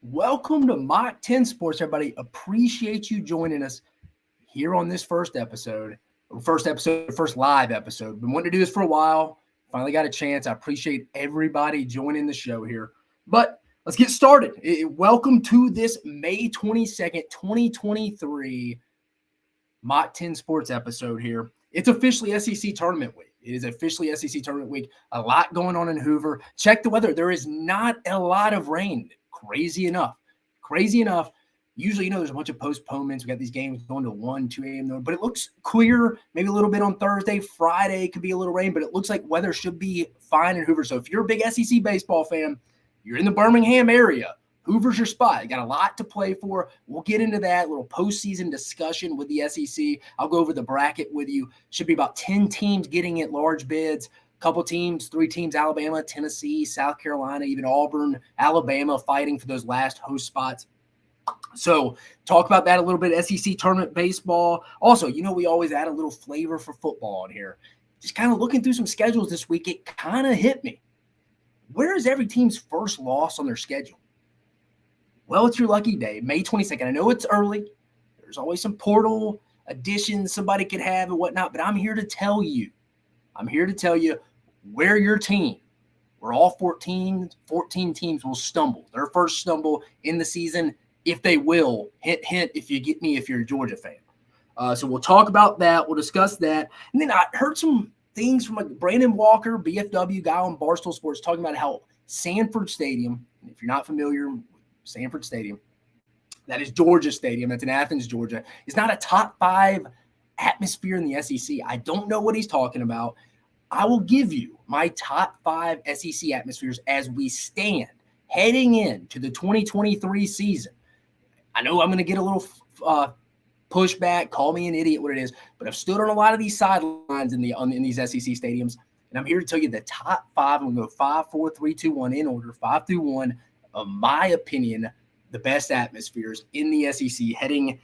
Welcome to Mach 10 Sports, everybody. Appreciate you joining us here on this first live episode. Been wanting to do this for a while. Finally got a chance. I appreciate everybody joining the show here. But let's get started. Welcome to this May 22nd, 2023 Mach 10 Sports episode here. It's officially SEC Tournament Week. It is officially SEC Tournament Week. A lot going on in Hoover. Check the weather. There is not a lot of rain. Crazy enough. Usually, there's a bunch of postponements. We got these games going to 1, 2 a.m. But it looks clear, maybe a little bit on Thursday. Friday could be a little rain, but it looks like weather should be fine in Hoover. So if you're a big SEC baseball fan, you're in the Birmingham area, Hoover's your spot. You got a lot to play for. We'll get into that little postseason discussion with the SEC. I'll go over the bracket with you. Should be about 10 teams getting at large bids. Couple teams, 3 teams, Alabama, Tennessee, South Carolina, even Auburn, Alabama fighting for those last host spots. So talk about that a little bit, SEC tournament baseball. Also, we always add a little flavor for football on here. Just kind of looking through some schedules this week, it kind of hit me. Where is every team's first loss on their schedule? Well, it's your lucky day, May 22nd. I know it's early. There's always some portal additions somebody could have and whatnot, but I'm here to tell you where your team, where all 14 teams will stumble. Their first stumble in the season, if they will. Hint, hint, if you get me, if you're a Georgia fan. So we'll talk about that. We'll discuss that. And then I heard some things from Brandon Walker, BFW guy on Barstool Sports, talking about how Sanford Stadium, if you're not familiar with Sanford Stadium, that is Georgia Stadium, that's in Athens, Georgia, is not a top 5 atmosphere in the SEC. I don't know what he's talking about. I will give you my top 5 SEC atmospheres as we stand heading into the 2023 season. I know I'm going to get a little pushback, call me an idiot, what it is, but I've stood on a lot of these sidelines in these SEC stadiums, and I'm here to tell you the top 5. I'm going to go 5, 4, 3, 2, 1 in order, 5 through 1, of my opinion, the best atmospheres in the SEC heading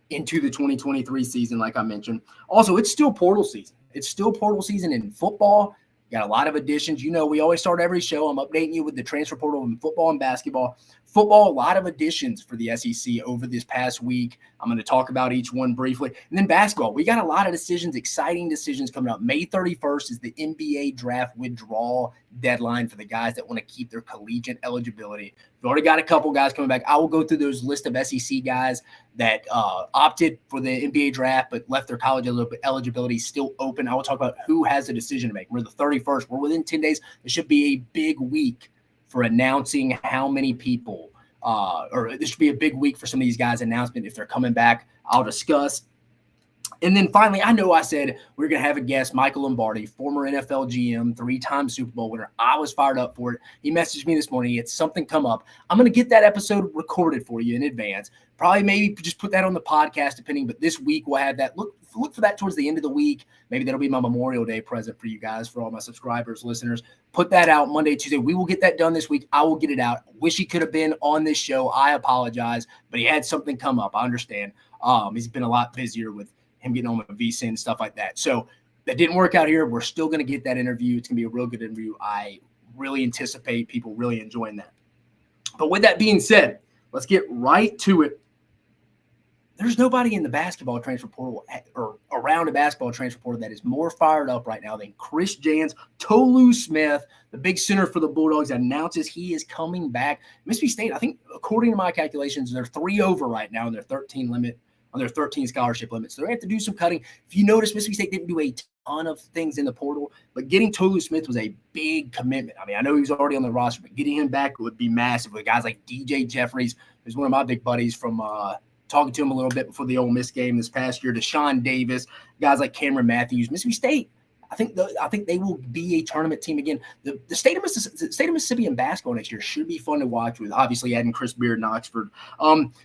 into the 2023 season, like I mentioned. Also, it's still portal season. It's still portal season in football. Got a lot of additions. We always start every show. I'm updating you with the transfer portal in football and basketball. Football, a lot of additions for the SEC over this past week. I'm going to talk about each one briefly. And then basketball, we got a lot of decisions, exciting decisions coming up. May 31st is the NBA draft withdrawal deadline for the guys that want to keep their collegiate eligibility. We've already got a couple guys coming back. I will go through those list of SEC guys that opted for the NBA draft but left their college eligibility still open. I will talk about who has a decision to make. We're the 31st. We're within 10 days. It should be a big week for announcing how many people, or this should be a big week for some of these guys' announcement if they're coming back. I'll discuss. And then finally, I know I said we're going to have a guest, Michael Lombardi, former NFL GM, 3-time Super Bowl winner. I was fired up for it. He messaged me this morning. He had something come up. I'm going to get that episode recorded for you in advance. Probably maybe just put that on the podcast, depending. But this week we'll have that. Look for that towards the end of the week. Maybe that'll be my Memorial Day present for you guys, for all my subscribers, listeners. Put that out Monday, Tuesday. We will get that done this week. I will get it out. Wish he could have been on this show. I apologize, but he had something come up. I understand. He's been a lot busier with him getting on with visa and stuff like that. So that didn't work out here. We're still going to get that interview. It's going to be a real good interview. I really anticipate people really enjoying that. But with that being said, let's get right to it. There's nobody in the basketball transfer portal or around a basketball transfer portal that is more fired up right now than Chris Jans. Tolu Smith, the big center for the Bulldogs, announces he is coming back. Mississippi State, I think, according to my calculations, they're 3 over right now in their 13 limit, on their 13 scholarship limits. So they're going to have to do some cutting. If you notice, Mississippi State didn't do a ton of things in the portal, but getting Tolu Smith was a big commitment. I mean, I know he was already on the roster, but getting him back would be massive with guys like DJ Jeffries, who's one of my big buddies from talking to him a little bit before the Ole Miss game this past year, Deshaun Davis, guys like Cameron Matthews. Mississippi State, I think they will be a tournament team again. The state of Mississippi in basketball next year should be fun to watch, with obviously adding Chris Beard in Oxford.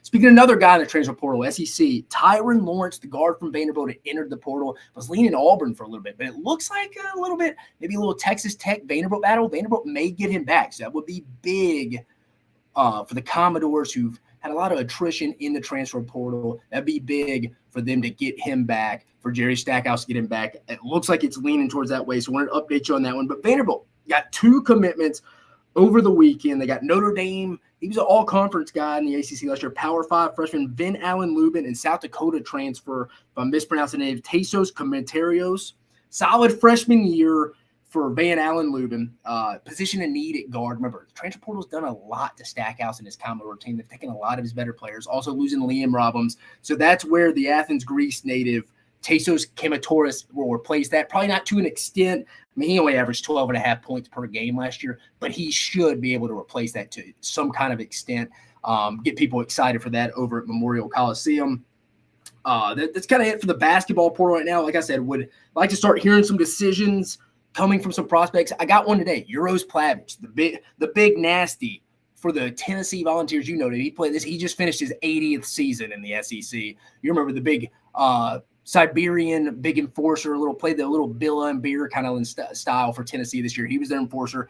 Speaking of another guy in the transfer portal, SEC, Tyron Lawrence, the guard from Vanderbilt, entered the portal, was leaning Auburn for a little bit, but it looks like a little bit, maybe a little Texas Tech Vanderbilt battle. Vanderbilt may get him back, so that would be big for the Commodores, who've had a lot of attrition in the transfer portal. That'd be big for them to get him back, for Jerry Stackhouse to get him back. It looks like it's leaning towards that way, so I wanted to update you on that one. But Vanderbilt got 2 commitments. over the weekend. They got Notre Dame. He was an all-conference guy in the ACC last year. Power 5 freshman Vin Allen Lubin and South Dakota transfer, if I'm mispronouncing the name, Tasos Comentarios. Solid freshman year for Van Allen Lubin. Position in need at guard. Remember, the transfer portal's done a lot to Stackhouse and his Commodore team. They've taken a lot of his better players, also losing Liam Robbins. So that's where the Athens, Greece native Tasos Comentarios will replace that. Probably not to an extent. I mean, he only averaged 12.5 points per game last year, but he should be able to replace that to some kind of extent. Get people excited for that over at Memorial Coliseum. That's kind of it for the basketball portal right now. Like I said, would like to start hearing some decisions coming from some prospects. I got one today. Euros Plavich, the big nasty for the Tennessee Volunteers. You know that he played this. He just finished his 80th season in the SEC. You remember the big Siberian big enforcer, played the little Billa and Beer kind of style for Tennessee this year. He was their enforcer.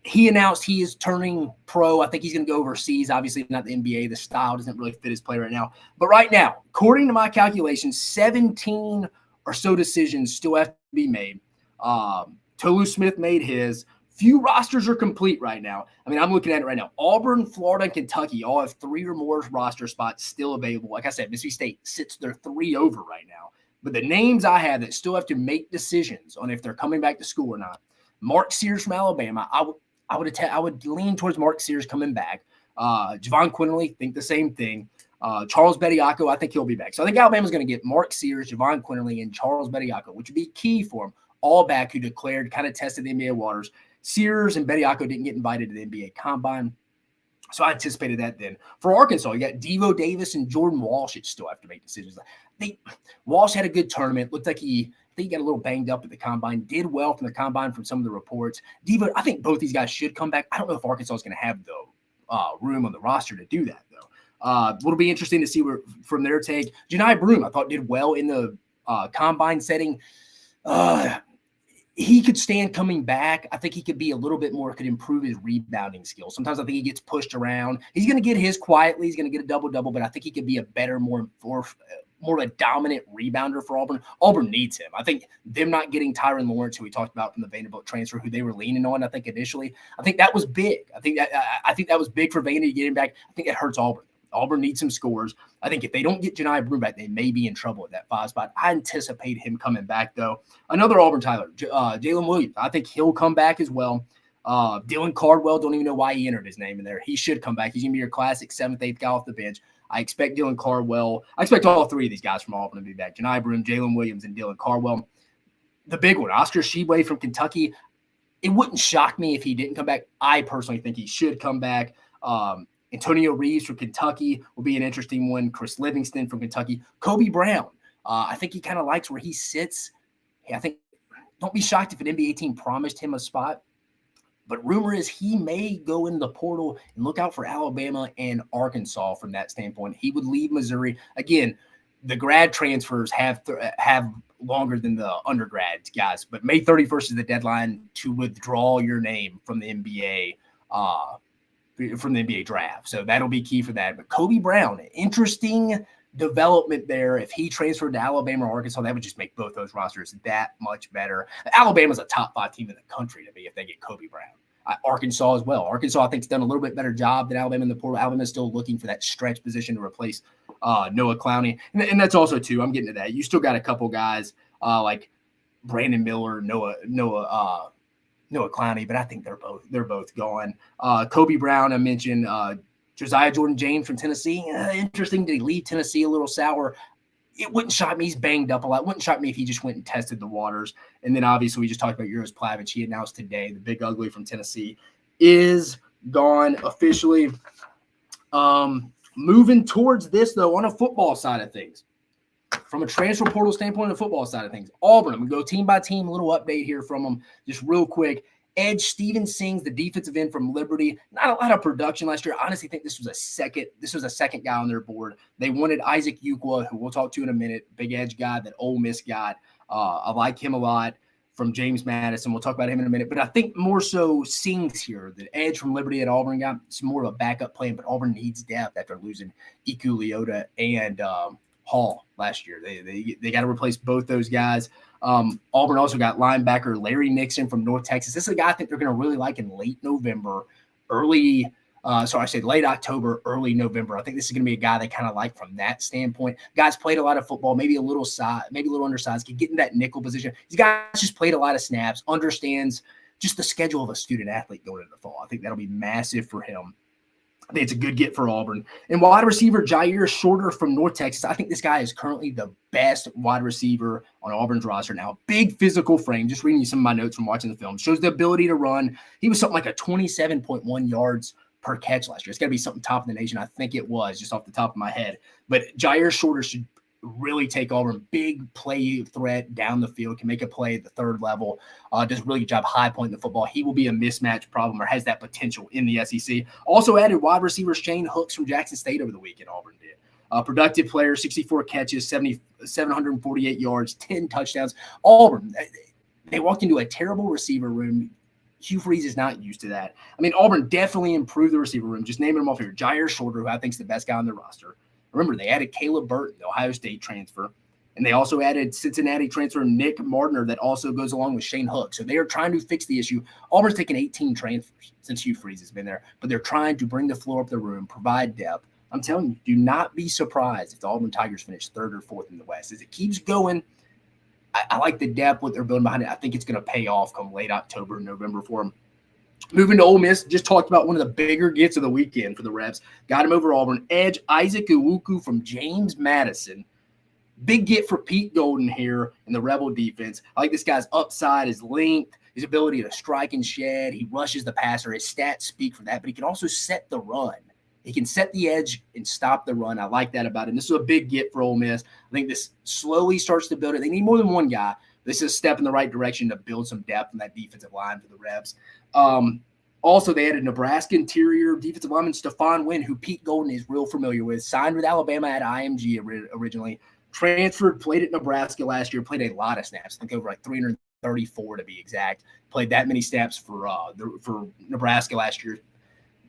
He announced he is turning pro. I think he's going to go overseas. Obviously, not the NBA. The style doesn't really fit his play right now. But right now, according to my calculations, 17 or so decisions still have to be made. Tolu Smith made his. Few rosters are complete right now. I mean, I'm looking at it right now. Auburn, Florida, and Kentucky all have 3 or more roster spots still available. Like I said, Mississippi State sits their 3 over right now. But the names I have that still have to make decisions on if they're coming back to school or not. Mark Sears from Alabama. I would lean towards Mark Sears coming back. Javon Quinley, think the same thing. Charles Bediako, I think he'll be back. So I think Alabama's going to get Mark Sears, Javon Quinley, and Charles Bediako, which would be key for him. All back who declared, kind of tested the NBA waters. Sears and Bediako didn't get invited to the NBA Combine. So I anticipated that then. For Arkansas, you got Devo Davis and Jordan Walsh that still have to make decisions. Walsh had a good tournament. Looked like he got a little banged up at the Combine. Did well from the Combine from some of the reports. Devo, I think both these guys should come back. I don't know if Arkansas is going to have the room on the roster to do that, though. It'll be interesting to see from their take. Janai Broom, I thought, did well in the Combine setting. He could stand coming back. I think he could be a little bit more, could improve his rebounding skills. Sometimes I think he gets pushed around. He's going to get his quietly. He's going to get a double-double, but I think he could be a better, more of a dominant rebounder for Auburn. Auburn needs him. I think them not getting Tyron Lawrence, who we talked about from the Vanderbilt transfer, who they were leaning on, I think initially, I think that was big. I think that was big for Vandy to get him back. I think that hurts Auburn. Auburn needs some scores. I think if they don't get Janai Broom back, they may be in trouble at that 5 spot. I anticipate him coming back, though. Another Auburn Tyler, Jalen Williams. I think he'll come back as well. Dylan Cardwell, don't even know why he entered his name in there. He should come back. He's going to be your classic 7th, 8th guy off the bench. I expect Dylan Cardwell. I expect all 3 of these guys from Auburn to be back. Janai Broom, Jalen Williams, and Dylan Cardwell. The big one, Oscar Tshiebwe from Kentucky. It wouldn't shock me if he didn't come back. I personally think he should come back. Antonio Reeves from Kentucky will be an interesting one. Chris Livingston from Kentucky. Kobe Brown. I think he kind of likes where he sits. I think don't be shocked if an NBA team promised him a spot. But rumor is he may go in the portal and look out for Alabama and Arkansas from that standpoint. He would leave Missouri. Again, the grad transfers have longer than the undergrad guys. But May 31st is the deadline to withdraw your name from the NBA draft. So that'll be key for that. But Kobe Brown, interesting development there. If he transferred to Alabama or Arkansas, that would just make both those rosters that much better. Alabama's a top 5 team in the country to me if they get Kobe Brown. Arkansas as well. Arkansas, I think, has done a little bit better job than Alabama in the portal. Alabama's still looking for that stretch position to replace Noah Clowney. And that's also, too, I'm getting to that. You still got a couple guys like Brandon Miller, Noah Clowney, but I think they're both gone. Kobe Brown, I mentioned. Josiah Jordan-James from Tennessee. Interesting to leave Tennessee a little sour. It wouldn't shock me. He's banged up a lot. It wouldn't shock me if he just went and tested the waters. And then obviously we just talked about Euros Plavich. He announced today the big ugly from Tennessee is gone officially. Moving towards this, though, on a football side of things. From a transfer portal standpoint, on the football side of things, Auburn, I'm going to go team by team, a little update here from them just real quick. Edge Steven Sings, the defensive end from Liberty. Not a lot of production last year. I honestly think this was a second guy on their board. They wanted Isaac Ukwa, who we'll talk to in a minute, big edge guy that Ole Miss got. I like him a lot from James Madison. We'll talk about him in a minute. But I think more so Sings here, the edge from Liberty at Auburn got some more of a backup plan, but Auburn needs depth after losing Iku Leota and Hall last year. They got to replace both those guys. Auburn also got linebacker Larry Nixon from North Texas. This is a guy I think they're going to really like in late November, late October, early November. I think this is going to be a guy they kind of like from that standpoint. Guys played a lot of football, maybe a little undersized, could get in that nickel position. These guys just played a lot of snaps, understands just the schedule of a student athlete going into the fall. I think that'll be massive for him. I think it's a good get for Auburn. And wide receiver Jair Shorter from North Texas. I think this guy is currently the best wide receiver on Auburn's roster now. Big physical frame. Just reading you some of my notes from watching the film. Shows the ability to run. He was something like a 27.1 yards per catch last year. It's got to be something top in the nation. I think it was, just off the top of my head. But Jair Shorter should really take Auburn. Big play threat down the field, can make a play at the third level, does a really good job high pointing the football. He will be a mismatch problem, or has that potential in the SEC. Also added wide receiver Shane Hooks from Jackson State over the weekend. Auburn did. Productive player, 64 catches, 748 yards, 10 touchdowns. Auburn, they walked into a terrible receiver room. Hugh Freeze is not used to that. I mean, Auburn definitely improved the receiver room. Just naming them off here. Jair Shorter, who I think is the best guy on their roster. Remember, they added Caleb Burton, the Ohio State transfer, and they also added Cincinnati transfer Nick Mardner that also goes along with Shane Hook. So they are trying to fix the issue. Auburn's taken 18 transfers since Hugh Freeze has been there, but they're trying to bring the floor up the room, provide depth. I'm telling you, do not be surprised if the Auburn Tigers finish third or fourth in the West. As it keeps going, I like the depth, what they're building behind it. I think it's going to pay off come late October and November for them. Moving to Ole Miss, just talked about one of the bigger gets of the weekend for the Rebs. Got him over Auburn. Edge Isaac Iwuku from James Madison. Big get for Pete Golden here in the Rebel defense. I like this guy's upside, his length, his ability to strike and shed. He rushes the passer. His stats speak for that, but he can also set the run. He can set the edge and stop the run. I like that about him. This is a big get for Ole Miss. I think this slowly starts to build it. They need more than one guy. This is a step in the right direction to build some depth in that defensive line for the Rebs. Also, they added Nebraska interior defensive lineman Stephon Wynn, who Pete Golden is real familiar with. Signed with Alabama at IMG originally. Transferred, played at Nebraska last year. Played a lot of snaps. I think over like 334 to be exact. Played that many snaps for Nebraska last year.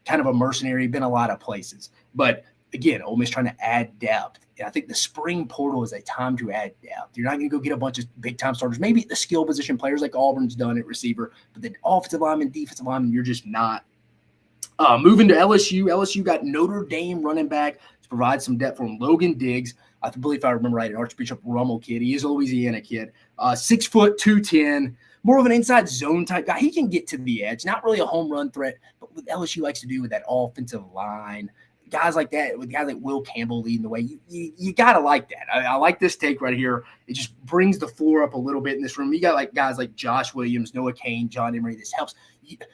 Kind of a mercenary. Been a lot of places. But again, Ole Miss trying to add depth. And I think the spring portal is a time to add depth. You're not going to go get a bunch of big-time starters. Maybe the skill position players like Auburn's done at receiver, but the offensive lineman, defensive lineman, you're just not. Moving to LSU. LSU got Notre Dame running back to provide some depth for him. Logan Diggs, I believe if I remember right, an Archbishop Rummel kid. He is a Louisiana kid. 6 foot, 210. More of an inside zone type guy. He can get to the edge. Not really a home run threat, but what LSU likes to do with that offensive line, guys like that, with guys like Will Campbell leading the way, you got to like that. I like this take right here. It just brings the floor up a little bit in this room. You got like guys like Josh Williams, Noah Cain, John Emery. This helps.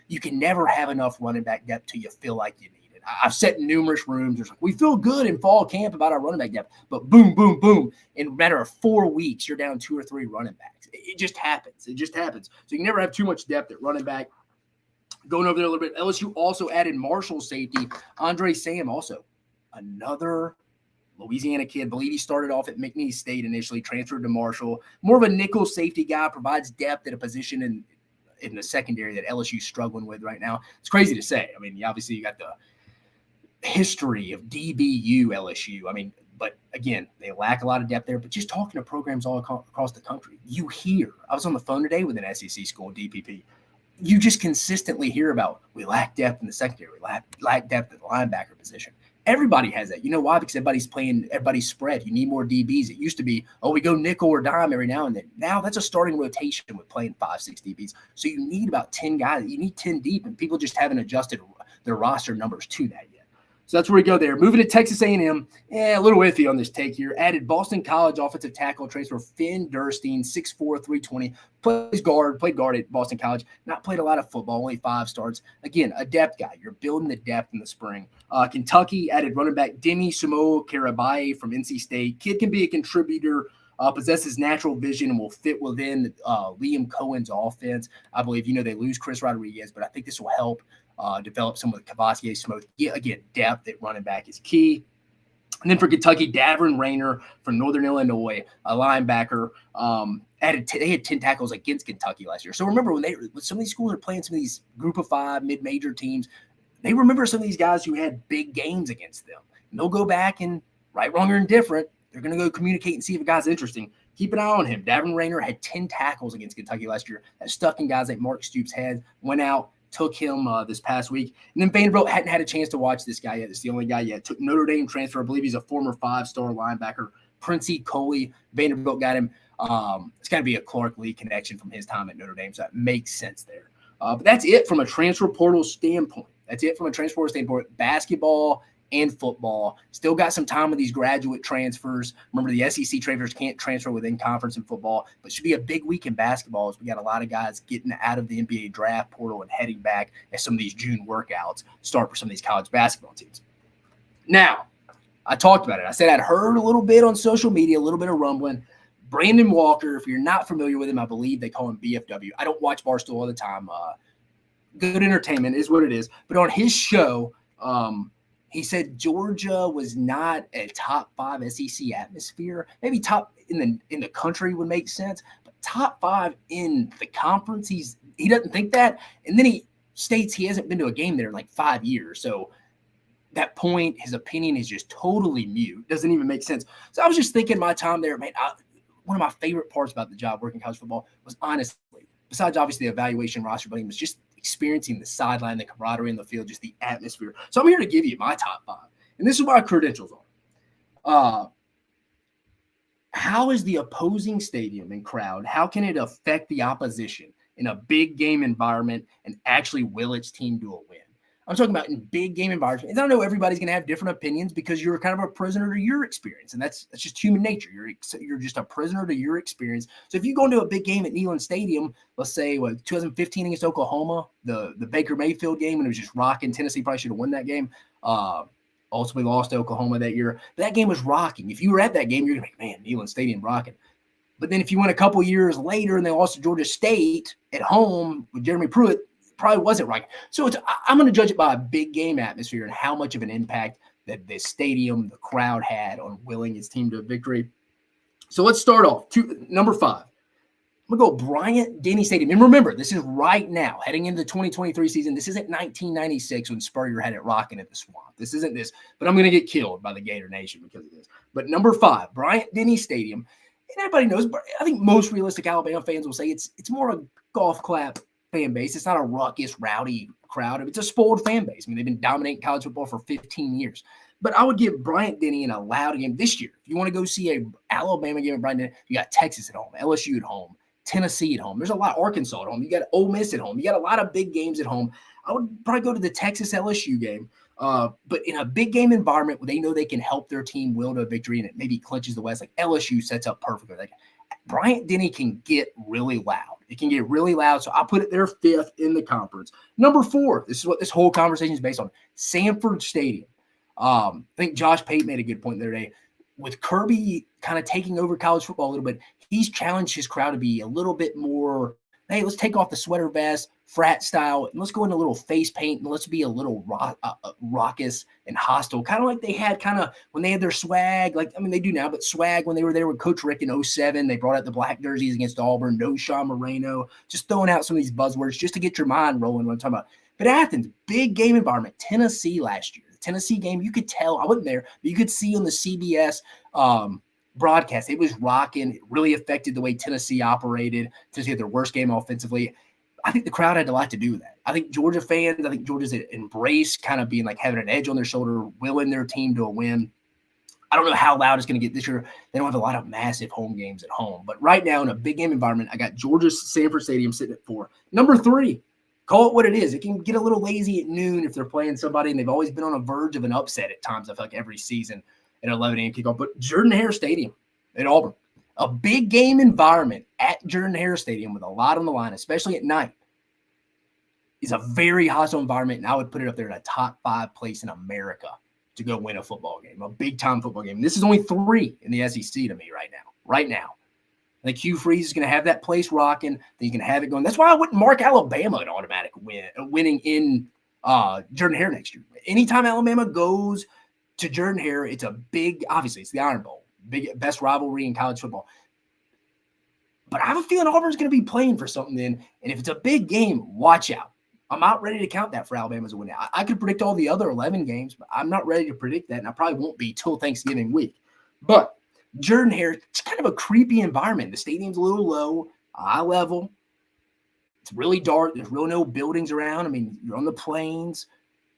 You can never have enough running back depth till you feel like you need it. I've sat in numerous rooms. There's like, we feel good in fall camp about our running back depth, but boom, boom, boom. In a matter of 4 weeks, you're down 2 or 3 running backs. It just happens. It just happens. So you can never have too much depth at running back. Going over there a little bit, LSU also added Marshall safety, Andre Sam, also another Louisiana kid. I believe he started off at McNeese State initially, transferred to Marshall. More of a nickel safety guy, provides depth at a position in the secondary that LSU's struggling with right now. It's crazy to say. I mean, obviously you got the history of DBU LSU. I mean, but again, they lack a lot of depth there. But just talking to programs all across the country, you hear. I was on the phone today with an SEC school, DPP. You just consistently hear about we lack depth in the secondary, we lack depth at the linebacker position. Everybody has that. You know why? Because everybody's spread. You need more DBs. It used to be, we go nickel or dime every now and then. Now that's a starting rotation with playing 5-6 DBs. So you need about 10 guys. You need 10 deep, and people just haven't adjusted their roster numbers to that yet. So that's where we go there. Moving to Texas A&M, a little iffy on this take here. Added Boston College offensive tackle transfer Finn Durstein, 6'4", 320. Played guard at Boston College. Not played a lot of football, only 5 starts. Again, a depth guy. You're building the depth in the spring. Kentucky added running back Demi Sumo Karabaye from NC State. Kid can be a contributor, possesses natural vision, and will fit within Liam Cohen's offense. I believe, they lose Chris Rodriguez, but I think this will help develop some of the Cavassier Smoke. Yeah, again, depth at running back is key. And then for Kentucky, Davern Rayner from Northern Illinois, a linebacker, they had 10 tackles against Kentucky last year. So remember, when some of these schools are playing some of these group of 5 mid-major teams, they remember some of these guys who had big games against them. And they'll go back and, right, wrong, or indifferent, they're going to go communicate and see if a guy's interesting. keep an eye on him. Davin Rayner had 10 tackles against Kentucky last year. That stuck in guys like Mark Stoops' head, went out, took him this past week. And then Vanderbilt hadn't had a chance to watch this guy yet. It's the only guy yet. Took Notre Dame transfer. I believe he's a former 5-star linebacker. Princey Coley. Vanderbilt got him. It's got to be a Clark Lee connection from his time at Notre Dame, so that makes sense there. But that's it from a transfer portal standpoint. Basketball and football. Still got some time with these graduate transfers. Remember, the SEC transfers can't transfer within conference in football, but it should be a big week in basketball as we got a lot of guys getting out of the NBA draft portal and heading back as some of these June workouts start for some of these college basketball teams. Now, I talked about it. I said I'd heard a little bit on social media, a little bit of rumbling. Brandon Walker, if you're not familiar with him, I believe they call him BFW. I don't watch Barstool all the time. Good entertainment is what it is. But on his show, he said Georgia was not a top 5 SEC atmosphere. Maybe top in the country would make sense, but top 5 in the conference, he doesn't think that. And then he states he hasn't been to a game there in like 5 years. So that point, his opinion is just totally mute. Doesn't even make sense. So I was just thinking my time there, man, one of my favorite parts about the job working college football was honestly, besides obviously the evaluation roster, but it was just experiencing the sideline, the camaraderie in the field, just the atmosphere. So I'm here to give you my top 5. And this is what my credentials are. How is the opposing stadium and crowd, how can it affect the opposition in a big game environment and actually will its team do a win? I'm talking about in big game environments. And I know everybody's going to have different opinions because you're kind of a prisoner to your experience. And that's just human nature. You're just a prisoner to your experience. So if you go into a big game at Neyland Stadium, let's say 2015 against Oklahoma, the Baker Mayfield game, when it was just rocking. Tennessee probably should have won that game. Ultimately lost to Oklahoma that year. But that game was rocking. If you were at that game, you're going to be like, man, Neyland Stadium rocking. But then if you went a couple years later and they lost to Georgia State at home with Jeremy Pruitt, probably wasn't right. So I'm going to judge it by a big game atmosphere and how much of an impact that the stadium, the crowd had on willing its team to victory. So let's start off. Number 5. I'm going to go Bryant-Denny Stadium. And remember, this is right now, heading into the 2023 season. This isn't 1996 when Spurrier had it rocking at the Swamp. This isn't this. But I'm going to get killed by the Gator Nation because of this. But number 5, Bryant-Denny Stadium. And everybody knows, but I think most realistic Alabama fans will say it's more a golf clap fan base. It's not a ruckus, rowdy crowd. It's a spoiled fan base. I mean, they've been dominating college football for 15 years. But I would give Bryant-Denny an allowed game this year. If you want to go see a Alabama game at Bryant-Denny, you got Texas at home, LSU at home, Tennessee at home. There's a lot. Arkansas at home. You got Ole Miss at home. You got a lot of big games at home. I would probably go to the Texas LSU game. But in a big game environment where they know they can help their team will to a victory and it maybe clinches the West, like LSU sets up perfectly. Like Bryant-Denny can get really loud. It can get really loud. So I put it there 5th in the conference. Number 4, this is what this whole conversation is based on. Sanford Stadium. I think Josh Pate made a good point the other day. With Kirby kind of taking over college football a little bit, he's challenged his crowd to be a little bit more, hey, let's take off the sweater vest, frat style, and let's go into a little face paint, and let's be a little raucous and hostile, kind of like they had kind of when they had their swag, like, I mean, they do now, but swag when they were there with Coach Rick in 07, they brought out the black jerseys against Auburn, no Sean Moreno, just throwing out some of these buzzwords just to get your mind rolling what I'm talking about. But Athens, big game environment, Tennessee last year. The Tennessee game, you could tell, I wasn't there, but you could see on the CBS broadcast, it was rocking. It really affected the way Tennessee operated. Tennessee had their worst game offensively. I think the crowd had a lot to do with that. I think Georgia fans, I think Georgia's embraced kind of being like having an edge on their shoulder, willing their team to a win. I don't know how loud it's going to get this year. They don't have a lot of massive home games at home. But right now in a big game environment, I got Georgia's Sanford Stadium sitting at 4. Number 3, call it what it is. It can get a little lazy at noon if they're playing somebody, and they've always been on a verge of an upset at times, I feel like every season at 11 a.m. kickoff. But Jordan-Hare Stadium at Auburn, a big game environment at Jordan-Hare Stadium with a lot on the line, especially at night, is a very hostile environment, and I would put it up there in a top 5 place in America to go win a football game, a big-time football game. And this is only 3 in the SEC to me right now. Right now. I think Hugh Freeze is going to have that place rocking. Then you can have it going. That's why I wouldn't mark Alabama an automatic winning in Jordan-Hare next year. Anytime Alabama goes to Jordan-Hare, it's a big, obviously, it's the Iron Bowl, best rivalry in college football. But I have a feeling Auburn's going to be playing for something then. And if it's a big game, watch out. I'm not ready to count that for Alabama as a win. I could predict all the other 11 games, but I'm not ready to predict that, and I probably won't be till Thanksgiving week. But Jordan-Hare, it's kind of a creepy environment. The stadium's a little low, eye level. It's really dark. There's really no buildings around. I mean, you're on the plains.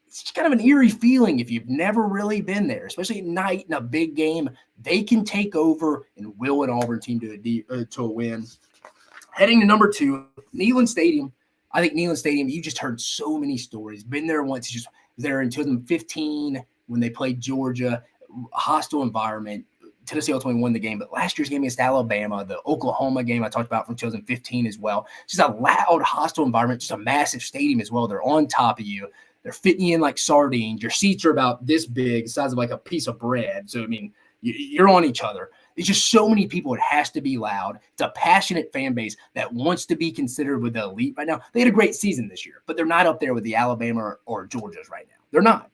It's just kind of an eerie feeling if you've never really been there, especially at night in a big game. They can take over and will an Auburn team to a win. Heading to number 2, Neyland Stadium. I think Neyland Stadium, you just heard so many stories. Been there once, just there in 2015 when they played Georgia, hostile environment. Tennessee ultimately won the game, but last year's game against Alabama, the Oklahoma game I talked about from 2015 as well, just a loud, hostile environment, just a massive stadium as well. They're on top of you. They're fitting you in like sardines. Your seats are about this big, the size of like a piece of bread. So, I mean, you're on each other. It's just so many people. It has to be loud. It's a passionate fan base that wants to be considered with the elite right now. They had a great season this year, but they're not up there with the Alabama or Georgias right now. They're not.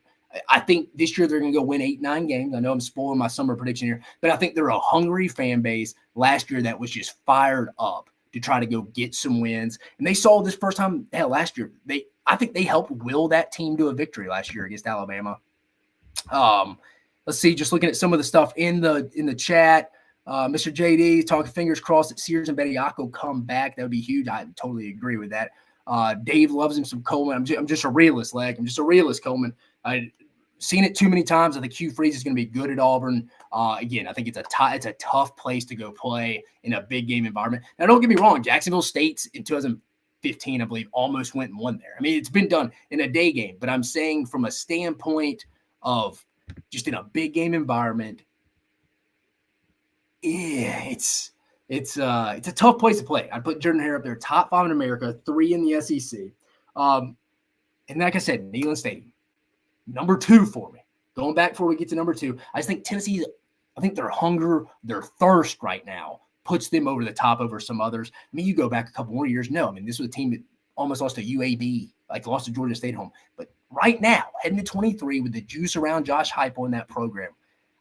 I think this year they're going to go win 8-9 games. I know I'm spoiling my summer prediction here, but I think they're a hungry fan base last year that was just fired up to try to go get some wins. And they saw this first time, last year. I think they helped will that team to a victory last year against Alabama. Let's see, just looking at some of the stuff in the chat. Mr. JD talking fingers crossed that Sears and Bediako come back. That would be huge. I totally agree with that. Dave loves him some Coleman. I'm just a realist, Leg. I'm just a realist, Coleman. I've seen it too many times. I think Hugh Freeze is going to be good at Auburn. Again, I think it's a tough place to go play in a big game environment. Now, don't get me wrong. Jacksonville State's in 2015, I believe, almost went and won there. I mean, it's been done in a day game, but I'm saying from a standpoint of just in a big game environment, yeah, it's a tough place to play. I'd put Jordan-Hare up there, top 5 in America, 3 in the SEC. And like I said, Neyland Stadium, number 2 for me. Going back before we get to number 2, I just think Tennessee, I think their hunger, their thirst right now puts them over the top over some others. I mean, you go back a couple more years, no. I mean, this was a team that almost lost to UAB, like lost to Georgia State home. But right now, heading to 23 with the juice around Josh Heupel in that program,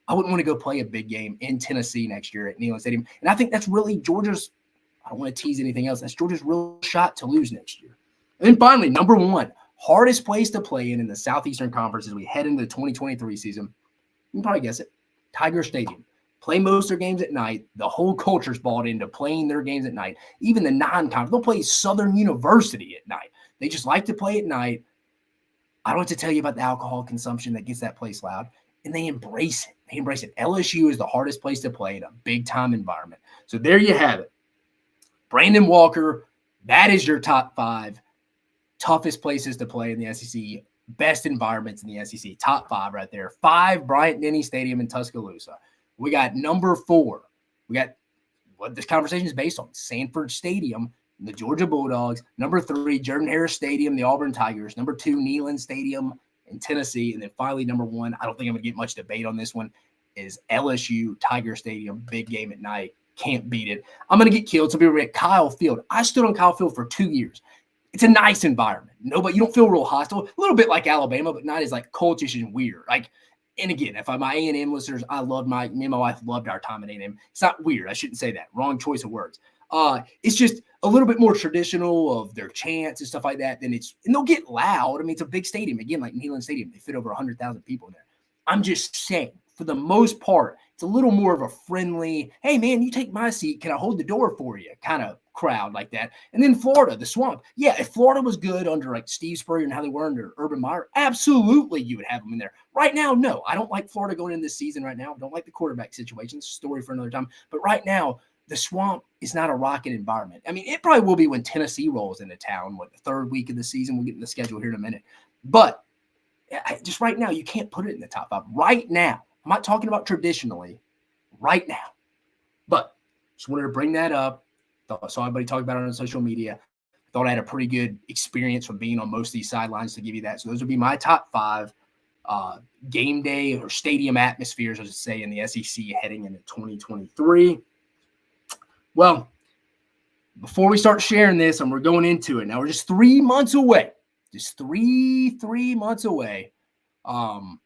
I wouldn't want to go play a big game in Tennessee next year at Neyland Stadium. And I think that's really Georgia's – I don't want to tease anything else. That's Georgia's real shot to lose next year. And then finally, number 1, hardest place to play in the Southeastern Conference as we head into the 2023 season. You can probably guess it. Tiger Stadium. Play most of their games at night. The whole culture's bought into playing their games at night. Even the non-conference. They'll play Southern University at night. They just like to play at night. I don't have to tell you about the alcohol consumption that gets that place loud. And they embrace it. They embrace it. LSU is the hardest place to play in a big-time environment. So there you have it. Brandon Walker, that is your top 5 toughest places to play in the SEC, best environments in the SEC, top 5 right there. 5, Bryant-Denny Stadium in Tuscaloosa. We got number 4. We got what this conversation is based on, Sanford Stadium, the Georgia Bulldogs. Number 3, Jordan-Hare Stadium, the Auburn Tigers. Number 2, Neyland Stadium in Tennessee. And then finally, number 1, I don't think I'm going to get much debate on this one, is LSU, Tiger Stadium, big game at night. Can't beat it. I'm going to get killed. Some people at Kyle Field. I stood on Kyle Field for 2 years. It's a nice environment. Nobody, you don't feel real hostile. A little bit like Alabama, but not as like cultish and weird. Like, and again, if I'm my A&M listeners, me and my wife loved our time at A&M. It's not weird. I shouldn't say that. Wrong choice of words. It's just a little bit more traditional of their chants and stuff like that. And they'll get loud. I mean, it's a big stadium. Again, like Neyland Stadium, they fit over 100,000 people in there. I'm just saying, for the most part, it's a little more of a friendly, hey, man, you take my seat. Can I hold the door for you? Kind of crowd like that. And then Florida, the Swamp. Yeah, if Florida was good under like Steve Spurrier and how they were under Urban Meyer, absolutely you would have them in there. Right now, no. I don't like Florida going into this season right now. I don't like the quarterback situation. It's a story for another time. But right now, the Swamp is not a rocket environment. I mean, it probably will be when Tennessee rolls into town, the 3rd week of the season. We'll get in the schedule here in a minute. But just right now, you can't put it in the top 5. Right now. I'm not talking about traditionally. Right now. But just wanted to bring that up. Saw everybody talk about it on social media. Thought I had a pretty good experience from being on most of these sidelines to give you that. So those would be my top 5 game day or stadium atmospheres, I should say, in the SEC heading into 2023. Well, before we start sharing this and we're going into it, now we're just 3 months away. Just three months away from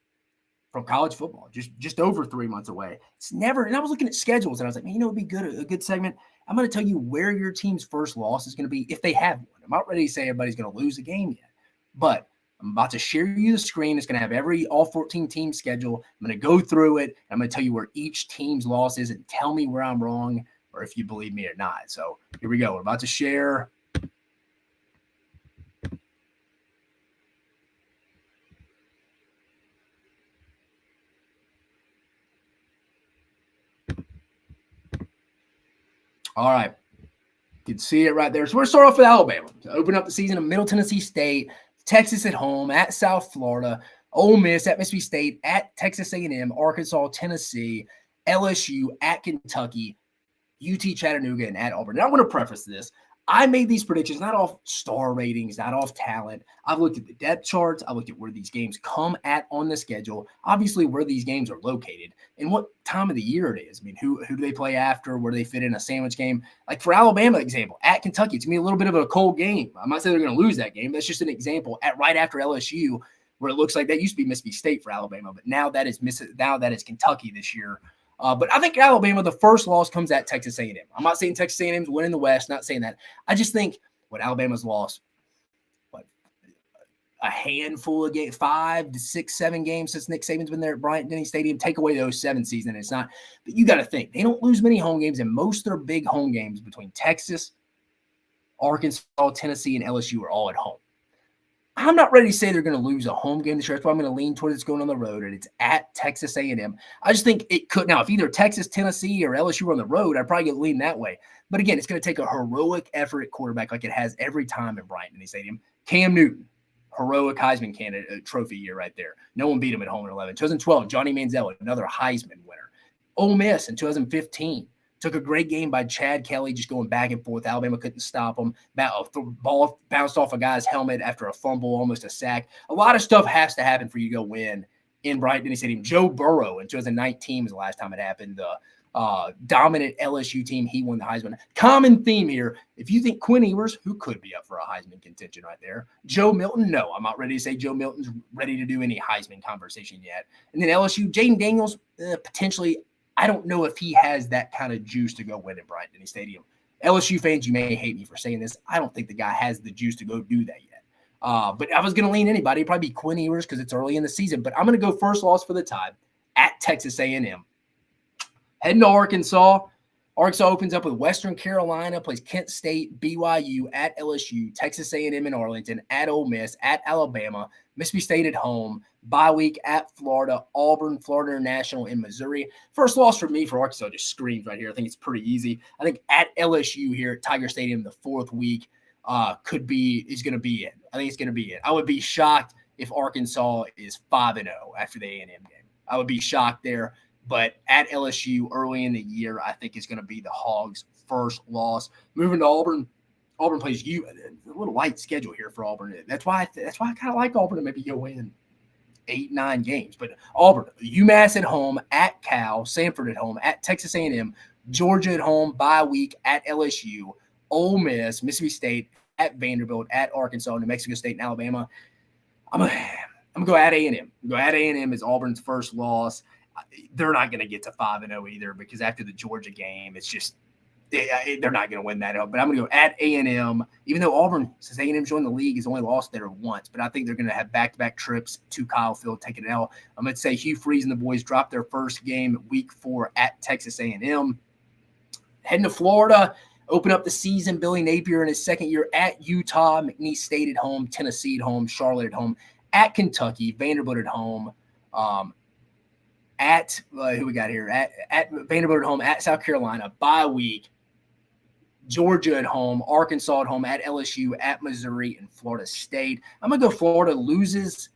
college football. Just over 3 months away. It's never, and I was looking at schedules and I was like, man, it'd be good, a good segment. I'm going to tell you where your team's first loss is going to be if they have one. I'm not ready to say everybody's going to lose a game yet, but I'm about to share you the screen. It's going to have all 14 team schedule. I'm going to go through it. I'm going to tell you where each team's loss is and tell me where I'm wrong or if you believe me or not. So here we go. We're about to share. All right. You can see it right there. So we're going to start off with Alabama. To open up the season of Middle Tennessee State, Texas at home, at South Florida, Ole Miss at Mississippi State, at Texas A&M, Arkansas, Tennessee, LSU, at Kentucky, UT Chattanooga, and at Auburn. Now I'm going to preface this. I made these predictions not off star ratings, not off talent. I've looked at the depth charts. I looked at where these games come at on the schedule, obviously where these games are located and what time of the year it is. I mean, who do they play after, where they fit in a sandwich game? Like for Alabama example, at Kentucky, it's going to be a little bit of a cold game. I'm not saying they're going to lose that game. That's just an example right after LSU, where it looks like that used to be Mississippi State for Alabama, but now that is Kentucky this year. But I think Alabama, the first loss comes at Texas A&M. I'm not saying Texas A&M's winning the West, not saying that. I just think Alabama's lost, a handful of games, 5 to 6, 7 games since Nick Saban's been there at Bryant-Denny Stadium. Take away the 07 season, it's not. But you got to think, they don't lose many home games, and most of their big home games between Texas, Arkansas, Tennessee, and LSU are all at home. I'm not ready to say they're going to lose a home game this year. That's why I'm going to lean towards it's going on the road, and it's at Texas A&M. I just think it could. Now, if either Texas, Tennessee, or LSU were on the road, I'd probably lean that way. But again, it's going to take a heroic effort at quarterback like it has every time in Bryant-Denny Stadium. Cam Newton, heroic Heisman candidate trophy year right there. No one beat him at home in 11. 2012, Johnny Manziel, another Heisman winner. Ole Miss in 2015. Took a great game by Chad Kelly, just going back and forth. Alabama couldn't stop him. Ball bounced off a guy's helmet after a fumble, almost a sack. A lot of stuff has to happen for you to go win in Bryant-Denny Stadium. Joe Burrow in 2019 was the last time it happened. The dominant LSU team, he won the Heisman. Common theme here. If you think Quinn Ewers, who could be up for a Heisman contention right there. Joe Milton, no, I'm not ready to say Joe Milton's ready to do any Heisman conversation yet. And then LSU, Jaden Daniels, potentially. I don't know if he has that kind of juice to go win at Bryant-Denny Stadium. LSU fans, you may hate me for saying this. I don't think the guy has the juice to go do that yet. But I was going to lean anybody. It'd probably be Quinn Ewers because it's early in the season. But I'm going to go first loss for the Tide at Texas A&M. Heading to Arkansas. Arkansas opens up with Western Carolina, plays Kent State, BYU, at LSU, Texas A&M in Arlington, at Ole Miss, at Alabama, Mississippi State at home, bye week at Florida, Auburn, Florida International in Missouri. First loss for me for Arkansas just screams right here. I think it's pretty easy. I think at LSU here at Tiger Stadium the fourth week is going to be it. I think it's going to be it. I would be shocked if Arkansas is 5-0 after the A&M game. I would be shocked there. But at LSU early in the year, I think it's going to be the Hogs' first loss. Moving to Auburn. Auburn plays a little light schedule here for Auburn. That's why I kind of like Auburn to maybe go in 8-9 games. But Auburn, UMass at home, at Cal, Samford at home, at Texas A&M, Georgia at home, bye week at LSU, Ole Miss, Mississippi State, at Vanderbilt, at Arkansas, New Mexico State, and Alabama. I'm gonna go at A&M. Go at A&M as Auburn's first loss. They're not going to get to 5-0 either because after the Georgia game, it's just they're not going to win that up. But I'm going to go at A&M, even though Auburn, since A&M joined the league, has only lost there once. But I think they're going to have back-to-back trips to Kyle Field, taking an L. I'm going to say Hugh Freeze and the boys dropped their first game week 4 at Texas A&M. Heading to Florida, open up the season. Billy Napier in his second year at Utah, McNeese State at home, Tennessee at home, Charlotte at home, at Kentucky, Vanderbilt at home. At who we got here? At Vanderbilt at home, at South Carolina, bye week, Georgia at home, Arkansas at home, at LSU, at Missouri, and Florida State. I'm going to go Florida loses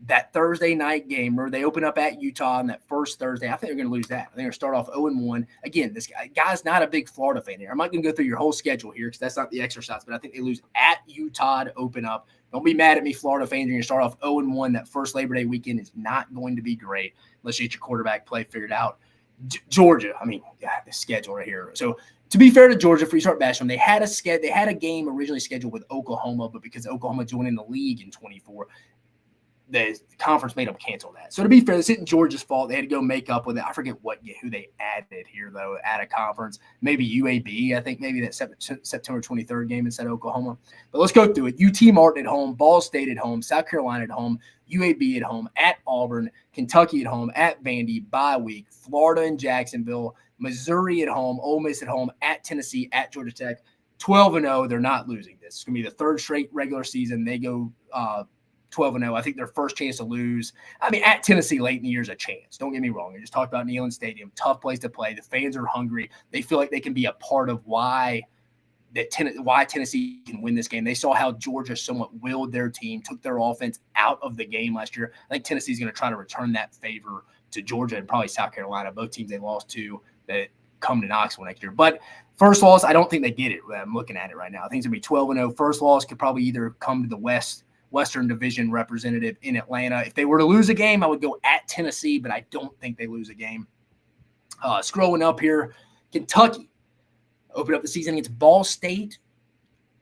that Thursday night game where they open up at Utah on that first Thursday. I think they're going to lose that. I think they're going to start off 0-1. Again, this guy's not a big Florida fan here. I'm not going to go through your whole schedule here because that's not the exercise, but I think they lose at Utah to open up. Don't be mad at me, Florida fans. You're going to start off 0-1. That first Labor Day weekend is not going to be great unless you get your quarterback play figured out. Georgia, the schedule right here. So to be fair to Georgia, for you start bashing them, they had a game originally scheduled with Oklahoma, but because Oklahoma joined in the league in 24, the conference made them cancel that. So to be fair, this isn't Georgia's fault. They had to go make up with it. I forget who they added here, though, at a conference. Maybe UAB. I think maybe that September 23rd game instead of Oklahoma. But let's go through it. UT Martin at home, Ball State at home, South Carolina at home, UAB at home, at Auburn, Kentucky at home, at Vandy, bye week, Florida and Jacksonville, Missouri at home, Ole Miss at home, at Tennessee, at Georgia Tech. 12-0. They're not losing this. It's going to be the third straight regular season. They go 12-0. I think their first chance to lose. I mean, at Tennessee late in the year is a chance. Don't get me wrong. I just talked about Neyland Stadium. Tough place to play. The fans are hungry. They feel like they can be a part of why Tennessee can win this game. They saw how Georgia somewhat willed their team, took their offense out of the game last year. I think Tennessee's going to try to return that favor to Georgia and probably South Carolina, both teams they lost to that come to Knoxville next year. But first loss, I don't think they did it. I'm looking at it right now. I think it's going to be 12-0. First loss could probably either come to the Western Division representative in Atlanta. If they were to lose a game, I would go at Tennessee, but I don't think they lose a game. Scrolling up here, Kentucky opened up the season against Ball State,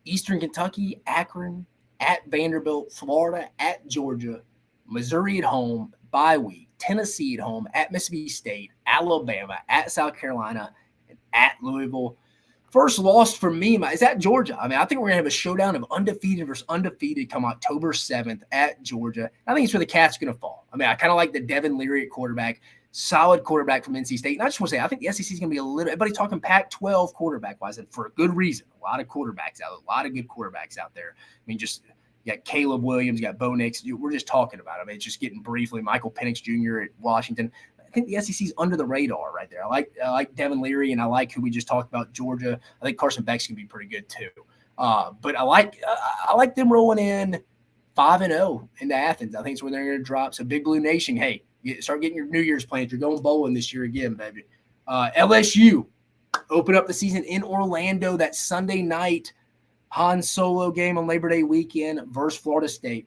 Eastern Kentucky, Akron, at Vanderbilt, Florida, at Georgia, Missouri at home, bye week, Tennessee at home, at Mississippi State, Alabama, at South Carolina, and at Louisville. First loss for me is at Georgia. I mean, I think we're going to have a showdown of undefeated versus undefeated come October 7th at Georgia. I think it's where the Cats are going to fall. I mean, I kind of like the Devin Leary at quarterback, solid quarterback from NC State. And I just want to say, I think the SEC is going to be everybody talking Pac-12 quarterback-wise, and for a good reason. A lot of good quarterbacks out there. I mean, just you got Caleb Williams, you got Bo Nix. We're just talking about him. It's just getting briefly. Michael Penix Jr. at Washington. I think the SEC's under the radar right there. I like Devin Leary, and I like who we just talked about, Georgia. I think Carson Beck's going to be pretty good too. But I like them rolling in 5-0 into Athens. I think it's where they're going to drop. So Big Blue Nation, hey, start getting your New Year's plans. You're going bowling this year again, baby. LSU open up the season in Orlando that Sunday night Han Solo game on Labor Day weekend versus Florida State.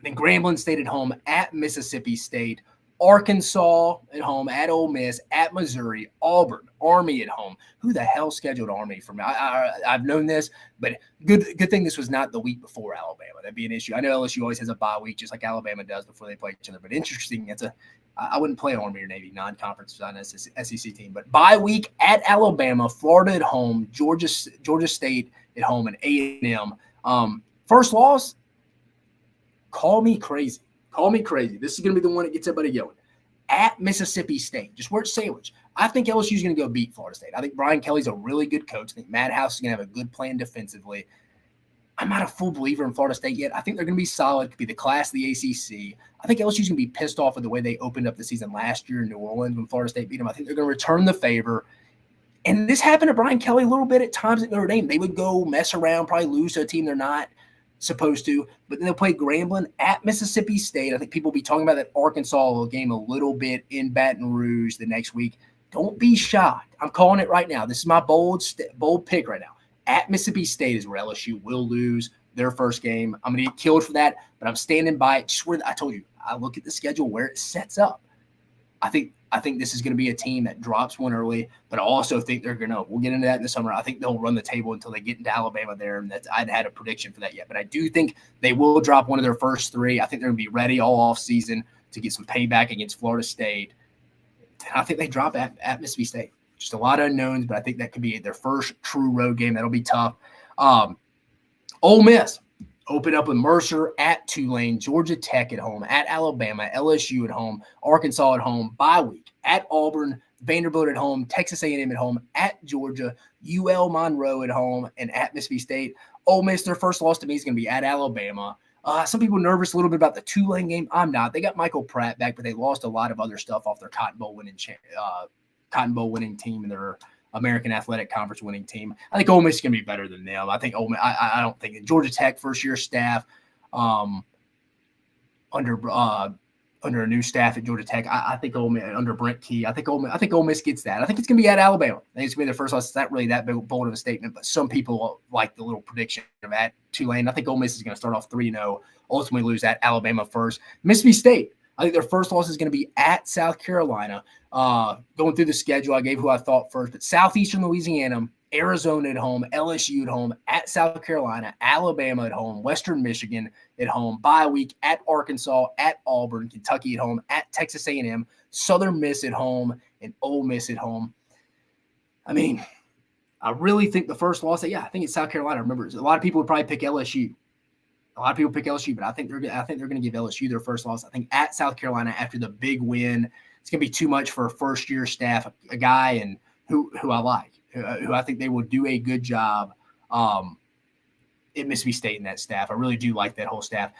Then Grambling State at home at Mississippi State. Arkansas at home, at Ole Miss, at Missouri, Auburn, Army at home. Who the hell scheduled Army for me? I've known this, but good thing this was not the week before Alabama. That'd be an issue. I know LSU always has a bye week, just like Alabama does before they play each other. But interesting, I wouldn't play Army or Navy non-conference on an SEC team. But bye week at Alabama, Florida at home, Georgia State at home, and A&M. First loss, call me crazy. This is going to be the one that gets everybody going. At Mississippi State, just where it's sandwich. I think LSU is going to go beat Florida State. I think Brian Kelly's a really good coach. I think Matt House is going to have a good plan defensively. I'm not a full believer in Florida State yet. I think they're going to be solid. Could be the class of the ACC. I think LSU's going to be pissed off with the way they opened up the season last year in New Orleans when Florida State beat them. I think they're going to return the favor. And this happened to Brian Kelly a little bit at times at Notre Dame. They would go mess around, probably lose to a team they're not supposed to, but then they'll play Grambling at Mississippi State. I think people will be talking about that Arkansas game a little bit in Baton Rouge the next week. Don't be shocked. I'm calling it right now. This is my bold pick right now. At Mississippi State is where LSU will lose their first game. I'm going to get killed for that, but I'm standing by it. Just where I told you, I look at the schedule where it sets up. I think this is going to be a team that drops one early, but I also think they're going to – we'll get into that in the summer. I think they'll run the table until they get into Alabama there, and I hadn't had a prediction for that yet. But I do think they will drop one of their first three. I think they're going to be ready all offseason to get some payback against Florida State. And I think they drop at Mississippi State. Just a lot of unknowns, but I think that could be their first true road game. That'll be tough. Ole Miss. Open up with Mercer at Tulane, Georgia Tech at home, at Alabama, LSU at home, Arkansas at home, bye week, at Auburn, Vanderbilt at home, Texas A&M at home, at Georgia, UL Monroe at home, and at Mississippi State. Ole Miss, their first loss to me is going to be at Alabama. Some people nervous a little bit about the Tulane game. I'm not. They got Michael Pratt back, but they lost a lot of other stuff off their Cotton Bowl winning team and their American Athletic Conference winning team. I think Ole Miss is going to be better than them. I think Ole Miss, I don't think Georgia Tech first year staff under a new staff at Georgia Tech. I think Ole Miss under Brent Key. I think Ole Miss gets that. I think it's going to be at Alabama. I think it's going to be their first loss. It's not really that bold of a statement, but some people like the little prediction of at Tulane. I think Ole Miss is going to start off 3-0, ultimately lose at Alabama first. Mississippi State. I think their first loss is going to be at South Carolina. Going through the schedule, I gave who I thought first, but Southeastern Louisiana, Arizona at home, LSU at home, at South Carolina, Alabama at home, Western Michigan at home, bye week at Arkansas, at Auburn, Kentucky at home, at Texas A&M, Southern Miss at home, and Ole Miss at home. I mean, I really think the first loss, I think it's South Carolina. Remember, a lot of people would probably pick LSU. A lot of people pick LSU, but I think they're going to give LSU their first loss. I think at South Carolina after the big win, it's going to be too much for a first-year staff, a guy and who I like, who I think they will do a good job at Mississippi State and that staff. I really do like that whole staff.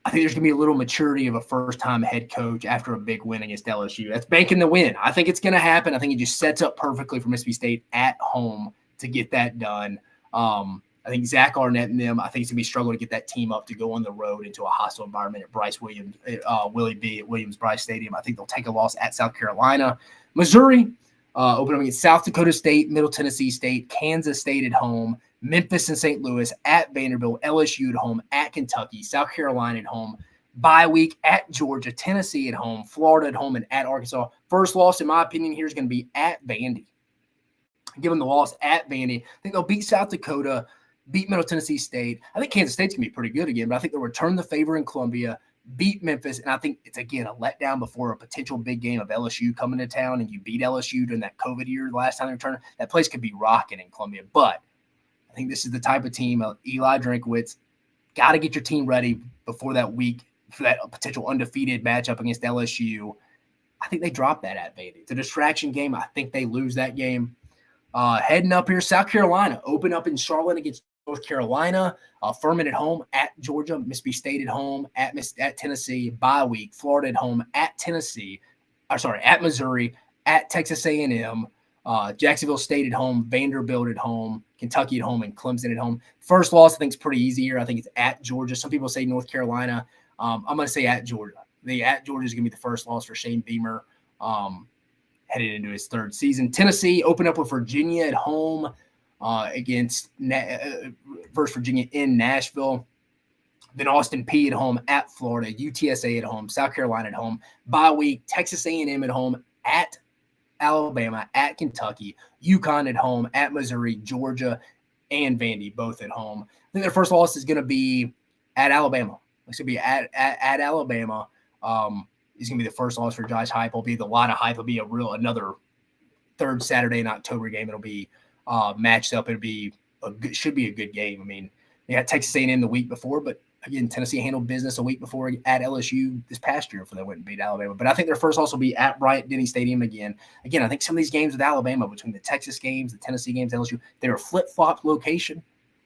I think there's going to be a little maturity of a first-time head coach after a big win against LSU. That's banking the win. I think it's going to happen. I think it just sets up perfectly for Mississippi State at home to get that done. I think Zach Arnett and them, I think it's going to be struggling to get that team up to go on the road into a hostile environment at Willie B. at Williams-Brice Stadium. I think they'll take a loss at South Carolina. Missouri, open up against South Dakota State, Middle Tennessee State, Kansas State at home, Memphis and St. Louis, at Vanderbilt, LSU at home, at Kentucky, South Carolina at home, bye week at Georgia, Tennessee at home, Florida at home, and at Arkansas. First loss, in my opinion, here is going to be at Vandy. Given the loss at Vandy, I think they'll beat South Dakota, beat Middle Tennessee State. I think Kansas State's going to be pretty good again, but I think they'll return the favor in Columbia, beat Memphis, and I think it's, again, a letdown before a potential big game of LSU coming to town, and you beat LSU during that COVID year the last time they returned. That place could be rocking in Columbia, but I think this is the type of team, Eli Drinkwitz, got to get your team ready before that week for that potential undefeated matchup against LSU. I think they drop that at Vandy. It's a distraction game. I think they lose that game. Heading up here, South Carolina, open up in Charlotte against North Carolina, Furman at home, at Georgia, Mississippi State at home, at Tennessee, bye week, Florida at home, at Missouri, at Texas A&M, Jacksonville State at home, Vanderbilt at home, Kentucky at home, and Clemson at home. First loss, I think, is pretty easy here. I think it's at Georgia. Some people say North Carolina. I'm going to say at Georgia. The at Georgia is going to be the first loss for Shane Beamer headed into his third season. Tennessee open up with Virginia at home against versus Virginia in Nashville. Then Austin Peay at home, at Florida, UTSA at home, South Carolina at home, bye week, Texas A&M at home, at Alabama, at Kentucky, UConn at home, at Missouri, Georgia, and Vandy, both at home. I think their first loss is going to be at Alabama. It's going to be at Alabama. It's going to be the first loss for Josh Heupel. It'll be a lot of hype. It'll be another third Saturday in October game. It'll be matched up. Should be a good game. I mean, they got Texas A&M the week before, but again, Tennessee handled business a week before at LSU this past year before they went and beat Alabama. But I think their first loss will be at Bryant-Denny Stadium again. Again, I think some of these games with Alabama, between the Texas games, the Tennessee games, LSU, they were flip-flop location.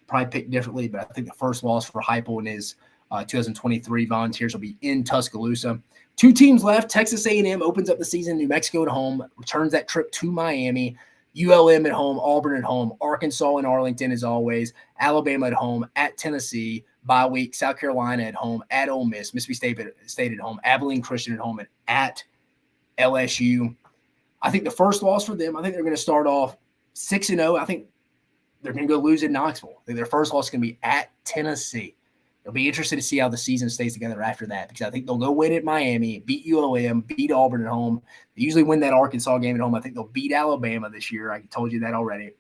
Probably picked differently, but I think the first loss for Heupel and his 2023 Volunteers will be in Tuscaloosa. Two teams left. Texas A&M opens up the season. New Mexico at home, returns that trip to Miami. ULM at home, Auburn at home, Arkansas and Arlington as always, Alabama at home, at Tennessee, bye week, South Carolina at home, at Ole Miss, Mississippi State at home, Abilene Christian at home, and at LSU. I think the first loss for them, I think they're going to start off 6-0. I think they're going to go lose in Knoxville. I think their first loss is going to be at Tennessee. It'll be interesting to see how the season stays together after that, because I think they'll go win at Miami, beat ULM, beat Auburn at home. They usually win that Arkansas game at home. I think they'll beat Alabama this year. I told you that already.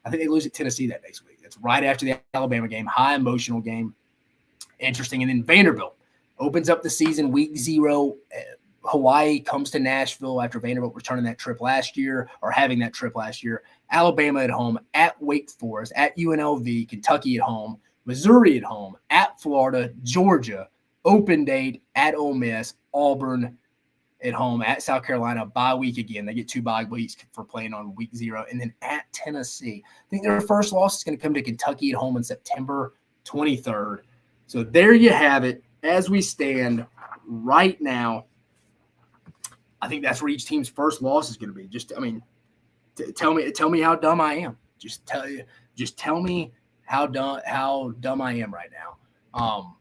I think they lose at Tennessee that next week. That's right after the Alabama game, high emotional game. Interesting. And then Vanderbilt opens up the season week 0. Hawaii comes to Nashville after Vanderbilt returning that trip last year, or having that trip last year. Alabama at home, at Wake Forest, at UNLV, Kentucky at home, Missouri at home, at Florida, Georgia, open date, at Ole Miss, Auburn at home, at South Carolina, bye week again. They get 2 bye weeks for playing on week 0, and then at Tennessee. I think their first loss is going to come to Kentucky at home on September 23rd. So there you have it. As we stand right now, I think that's where each team's first loss is going to be. Tell me how dumb I am. Just tell me how dumb I am right now.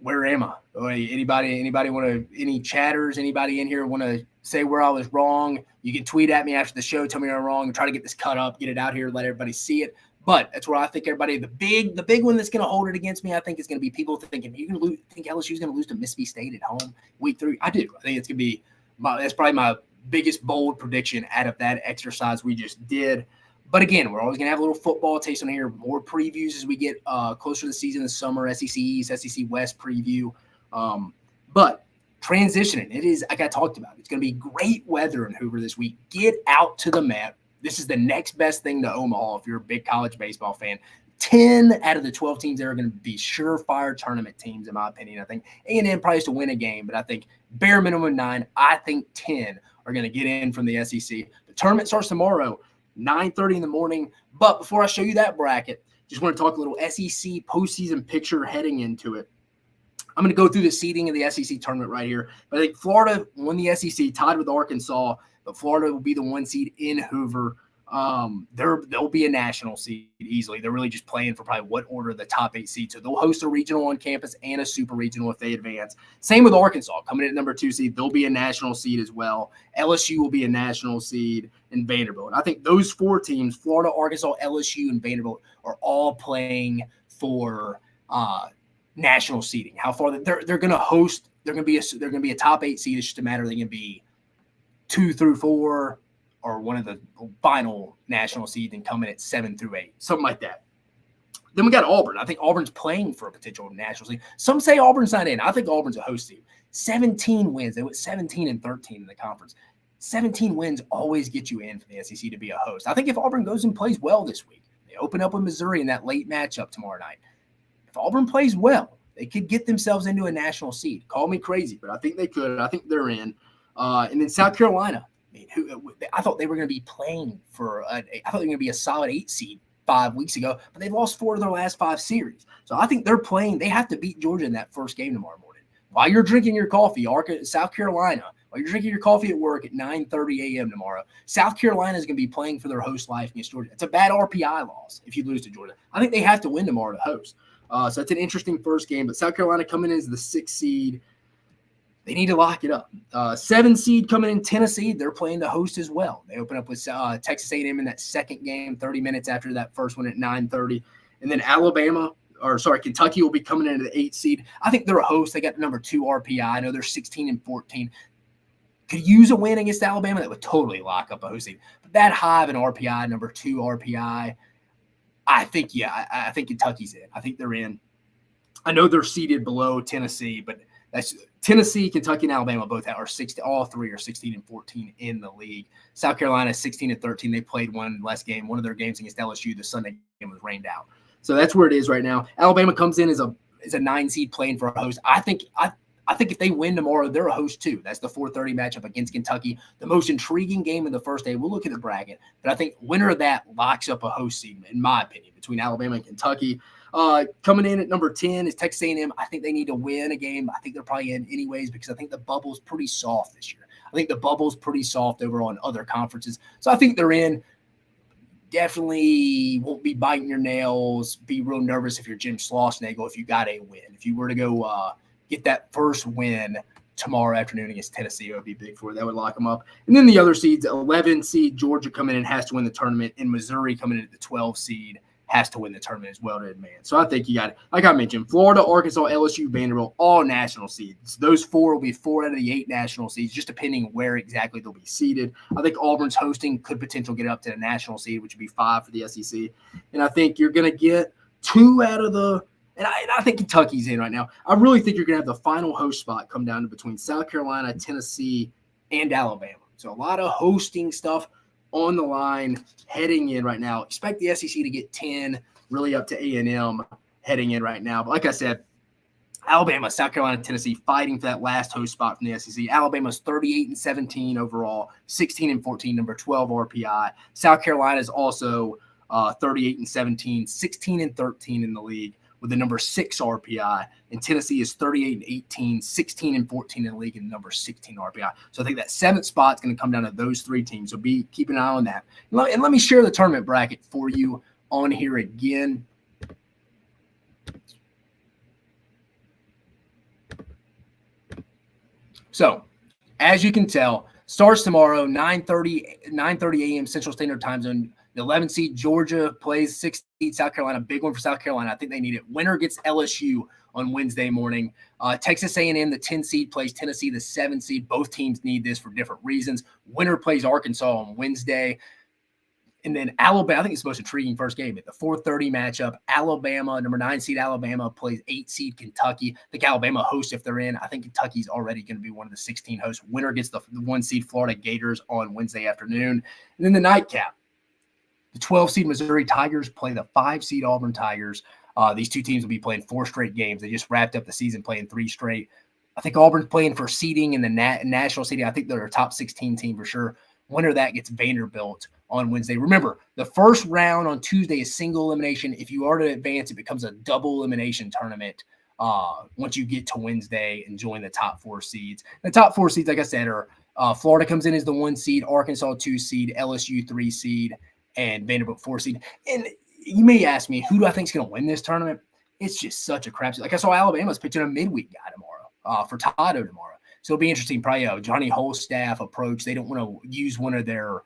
Where am I? Anybody want to? Any chatters? Anybody in here want to say where I was wrong? You can tweet at me after the show. Tell me I'm wrong. Try to get this cut up. Get it out here. Let everybody see it. But that's where I think everybody. The big one that's going to hold it against me, I think, is going to be people thinking you can think LSU is going to lose to Mississippi State at home week 3. I do. I think it's going to be. That's probably my biggest bold prediction out of that exercise we just did. But again, we're always going to have a little football taste on here, more previews as we get closer to the season this summer, SEC East, SEC West preview. But transitioning, it is, like I talked about, it's going to be great weather in Hoover this week. Get out to the mat. This is the next best thing to Omaha if you're a big college baseball fan. 10 out of the 12 teams that are going to be surefire tournament teams, in my opinion. I think A&M probably has to win a game, but I think bare minimum 9. I think 10 are going to get in from the SEC. The tournament starts tomorrow, 9:30 in the morning. But before I show you that bracket, just want to talk a little SEC postseason picture heading into it. I'm going to go through the seeding of the SEC tournament right here. But I think Florida won the SEC, tied with Arkansas, but Florida will be the 1 seed in Hoover. They'll be a national seed easily. They're really just playing for probably what order the top 8 seeds. So they'll host a regional on campus and a super regional if they advance. Same with Arkansas coming in at number 2 seed. They'll be a national seed as well. LSU will be a national seed, and Vanderbilt. I think those 4 teams, Florida, Arkansas, LSU, and Vanderbilt, are all playing for national seeding. How far they're going to host? They're going to be a top 8 seed. It's just a matter of they can be 2 through 4. Or one of the final national seeds and come in at 7 through 8, something like that. Then we got Auburn. I think Auburn's playing for a potential national seed. Some say Auburn's not in. I think Auburn's a host team. 17 wins. They went 17-13 in the conference. 17 wins always get you in for the SEC to be a host. I think if Auburn goes and plays well this week, they open up with Missouri in that late matchup tomorrow night. If Auburn plays well, they could get themselves into a national seed. Call me crazy, but I think they could. I think they're in. And then South Carolina. I thought they were going to be playing for I thought they were going to be a solid 8 seed 5 weeks ago, but they've lost 4 of their last 5 series. So I think they're playing. They have to beat Georgia in that first game tomorrow morning. While you're drinking your coffee, South Carolina, while you're drinking your coffee at work at 9:30 a.m. tomorrow, South Carolina is going to be playing for their host life against Georgia. It's a bad RPI loss if you lose to Georgia. I think they have to win tomorrow to host. So it's an interesting first game. But South Carolina coming in as the 6th seed. They need to lock it up. 7 seed coming in Tennessee. They're playing the host as well. They open up with Texas A&M in that second game, 30 minutes after that first one at 9:30. And then Kentucky will be coming into the 8th seed. I think they're a host. They got number 2 RPI. I know they're 16-14. Could use a win against Alabama. That would totally lock up a host seed. But that high of an RPI, number 2 RPI, I think Kentucky's in. I think they're in. I know they're seeded below Tennessee, but that's Tennessee, Kentucky, and Alabama both all 3 are 16-14 in the league. South Carolina 16-13. They played one less game. One of their games against LSU, the Sunday game, was rained out. So that's where it is right now. Alabama comes in as a 9 seed playing for a host. I think if they win tomorrow, they're a host too. That's the 4:30 matchup against Kentucky. The most intriguing game of the first day. We'll look at the bracket, but I think winner of that locks up a host seed, in my opinion, between Alabama and Kentucky. Coming in at number 10 is Texas A&M. I think they need to win a game. I think they're probably in anyways because I think the bubble's pretty soft this year. I think the bubble's pretty soft over on other conferences. So I think they're in. Definitely won't be biting your nails. Be real nervous if you're Jim Schlossnagle if you got a win. If you were to go get that first win tomorrow afternoon against Tennessee, it would be big for it. That would lock them up. And then the other seeds, 11 seed Georgia coming in has to win the tournament, and Missouri coming in at the 12 seed has to win the tournament as well to advance. So I think you got it. Like I mentioned, Florida, Arkansas, LSU, Vanderbilt, all national seeds. Those 4 will be 4 out of the 8 national seeds, just depending where exactly they'll be seeded. I think Auburn's hosting could potentially get up to the national seed, which would be 5 for the SEC. And I think you're going to get 2 out of the – and I think Kentucky's in right now. I really think you're going to have the final host spot come down to between South Carolina, Tennessee, and Alabama. So a lot of hosting stuff on the line heading in right now. Expect the SEC to get 10, really up to A&M heading in right now. But like I said, Alabama, South Carolina, Tennessee fighting for that last host spot from the SEC. Alabama's 38-17 overall, 16-14, number 12 RPI. South Carolina is also 38-17, 16-13 in the league with the number 6 RPI, and Tennessee is 38-18, 16-14 in the league, and number 16 RPI. So I think that 7th spot is going to come down to those 3 teams. So keep an eye on that. And let me share the tournament bracket for you on here again. So as you can tell, starts tomorrow, 9:30 a.m. Central Standard Time Zone. The 11 seed Georgia plays 6 seed South Carolina. Big one for South Carolina. I think they need it. Winner gets LSU on Wednesday morning. Texas A&M, the 10 seed, plays Tennessee, the 7 seed. Both teams need this for different reasons. Winner plays Arkansas on Wednesday. And then Alabama, I think it's the most intriguing first game. At the 4:30 matchup, Alabama, number 9 seed Alabama, plays 8 seed Kentucky. I think Alabama hosts if they're in. I think Kentucky's already going to be one of the 16 hosts. Winner gets the 1 seed Florida Gators on Wednesday afternoon. And then the nightcap, the 12 seed Missouri Tigers play the 5 seed Auburn Tigers. These two teams will be playing 4 straight games. They just wrapped up the season playing 3 straight. I think Auburn's playing for seeding in the national seeding. I think they're a top 16 team for sure. Winner of that gets Vanderbilt on Wednesday. Remember, the first round on Tuesday is single elimination. If you are to advance, it becomes a double elimination tournament once you get to Wednesday and join the top 4 seeds. The top 4 seeds, like I said, are Florida comes in as the 1 seed, Arkansas 2 seed, LSU 3 seed, and Vanderbilt 4 seed. And you may ask me, who do I think is going to win this tournament? It's just such a crapshoot. Like I saw Alabama's pitching a midweek guy tomorrow for Tato tomorrow. So it'll be interesting. Probably Johnny Hull's staff approach. They don't want to use one of their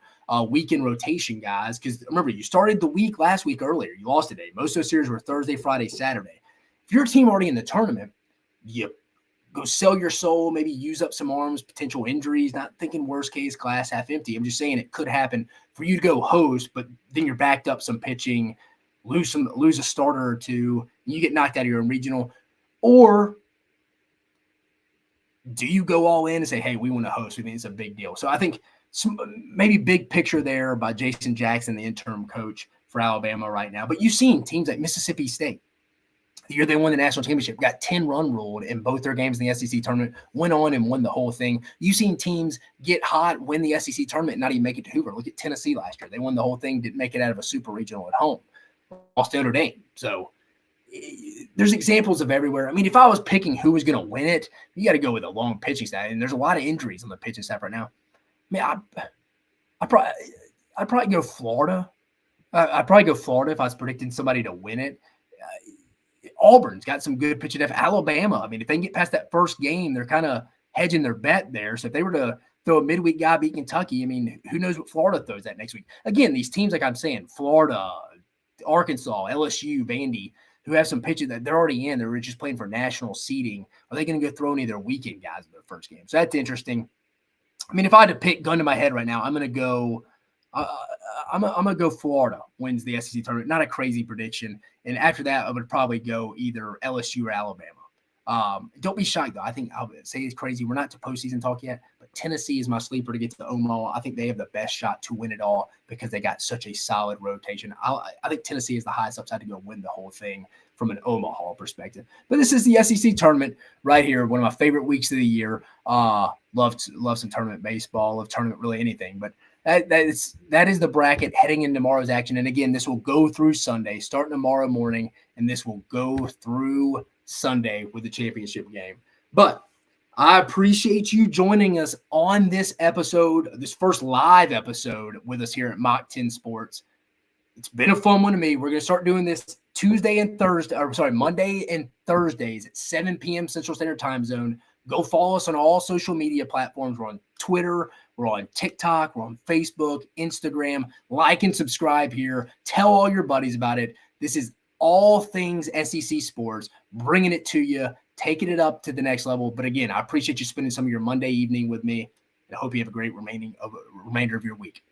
weekend rotation guys because remember, you started the week last week earlier. You lost a day. Most of those series were Thursday, Friday, Saturday. If you're a team already in the tournament, you go sell your soul, maybe use up some arms, potential injuries, not thinking worst case, glass half empty. I'm just saying it could happen for you to go host, but then you're backed up some pitching, lose a starter or two, and you get knocked out of your own regional. Or do you go all in and say, hey, we want to host? We think it's a big deal. So I think maybe big picture there by Jason Jackson, the interim coach for Alabama right now. But you've seen teams like Mississippi State. The year they won the national championship, got 10-run ruled in both their games in the SEC tournament, went on and won the whole thing. You've seen teams get hot, win the SEC tournament, and not even make it to Hoover. Look at Tennessee last year. They won the whole thing, didn't make it out of a super regional at home. Lost to Notre Dame. So there's examples of everywhere. I mean, if I was picking who was going to win it, you got to go with a long pitching staff. And there's a lot of injuries on the pitching staff right now. I mean, I'd probably go Florida. I'd probably go Florida if I was predicting somebody to win it. Auburn's got some good pitching depth. Alabama, I mean, if they can get past that first game, they're kind of hedging their bet there. So if they were to throw a midweek guy beat Kentucky, I mean, who knows what Florida throws that next week. Again, these teams, like I'm saying, Florida, Arkansas, LSU, Vandy, who have some pitching that they're already in, they're just playing for national seeding. Are they going to go throw any of their weekend guys in their first game? So that's interesting. I mean, if I had to pick gun to my head right now, I'm going to go I'm gonna go Florida wins the SEC tournament. Not a crazy prediction. And after that, I would probably go either LSU or Alabama. Don't be shocked, though. I think I'll say it's crazy. We're not to postseason talk yet, but Tennessee is my sleeper to get to Omaha. I think they have the best shot to win it all because they got such a solid rotation. I think Tennessee is the highest upside to go win the whole thing from an Omaha perspective. But this is the SEC tournament right here, one of my favorite weeks of the year. Love some tournament baseball, love tournament really anything. But that is the bracket heading into tomorrow's action. And again, this will go through Sunday, starting tomorrow morning, and this will go through Sunday with the championship game. But I appreciate you joining us on this episode, this first live episode with us here at Mach 10 Sports. It's been a fun one to me. We're going to start doing this Monday and Thursdays at 7 p.m. Central Standard Time Zone. Go follow us on all social media platforms. We're on Twitter. We're on TikTok. We're on Facebook, Instagram. Like and subscribe here. Tell all your buddies about it. This is all things SEC sports, bringing it to you, taking it up to the next level. But again, I appreciate you spending some of your Monday evening with me. I hope you have a great remainder of your week.